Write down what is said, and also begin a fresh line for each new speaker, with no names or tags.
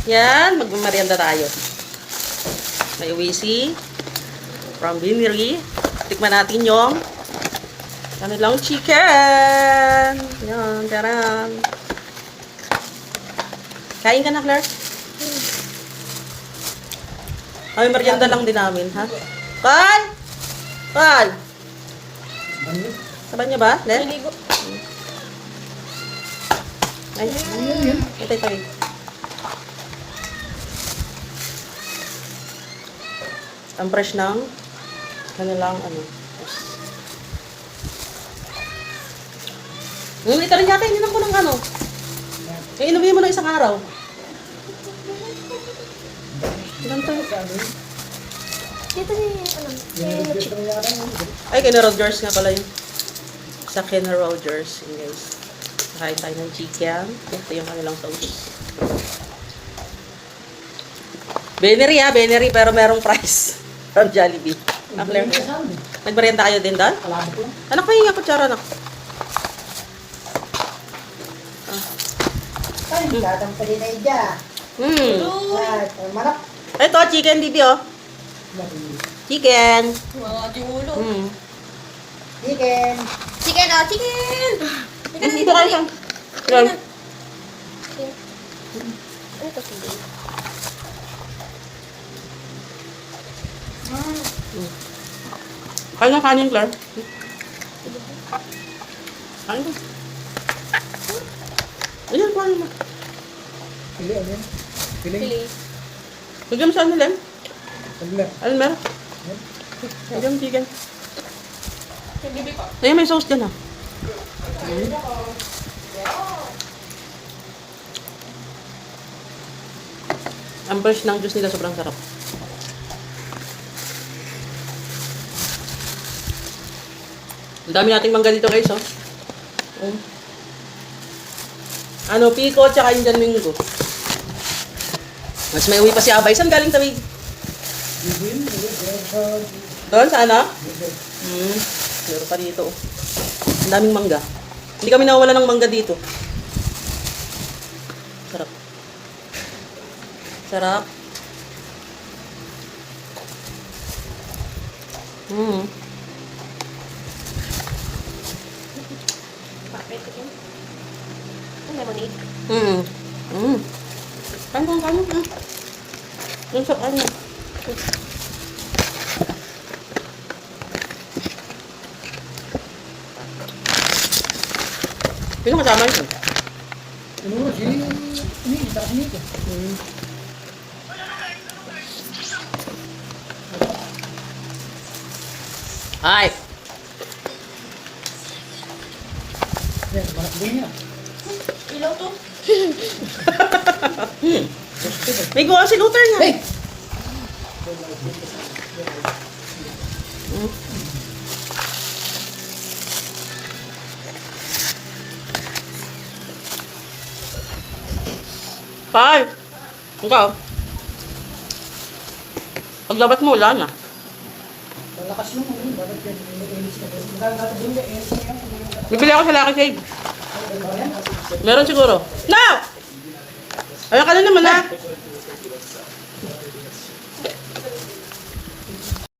Yan, magmamarianda tayo. May uwisi from Biniri. Tikman natin yung kanilang chicken. Yan, taran. Kain ka na, Claire? Ay, merienda lang din namin, ha? Pan! Pan! Saban niya ba? Len? Ay, ito. Ang fresh ng kanilang ano. Ito rin yata, ininom ko ng ano. Inumin mo ng isang araw. Ilan to?
Dito niya
Ay, kina Rogers nga pala yun. Sa kina Rogers, yun guys. Nakain tayo ng chicken. Ito yung kanilang sauce. Beneri ha, Beneri, pero merong price. From Jollibee. Claire, nagmerienda kayo din doon? Anak, may nga kutsara, anak.
Ay, datang pa rin na idya. Manap.
Ito, chicken, Bibi, oh. Chicken.
Mga tinulo.
Chicken.
Chicken, oh, chicken!
Dito kayo saan? Yan.
Ano ito, chicken?
Kain na kanin, Claire. Kain na. Ayan, kain mo.
Pili, ano yun? Pili.
Pili.
Bigyan mo sa ano, Lem?
Pagla.
Alin meron? Bigyan mo chicken.
Bibi ko.
Ayan, may sauce dyan, ha. Ang fresh ng juice nila, sobrang sarap. Ang dami nating mangga dito, guys, oh. Ano, Pico, tsaka Indian Mingo. Mas may uwi pa si Abay. Saan galing tawid? Doon, sa ano? Meron pa dito, oh. Ang daming mangga. Hindi kami nawala ng mangga dito. Sarap. Sarap.
Bakit ito? Ang lemonade.
Kain. Yung sa kanya. Sino kasama yun?
Ano mo, ini, takas nito.
Ay!
Yan, manap din niya.
Ilaw to.
May gawa si Luther nga.
Hey!
Pai! Ikaw? Paglabat mo, wala na.
Malakas mo, dapat yan. Inis ka. Dapat din yan. Inis ka.
Bibili ako sa Lucky Shade. Meron siguro. Now! Ayaw ka na naman, ha?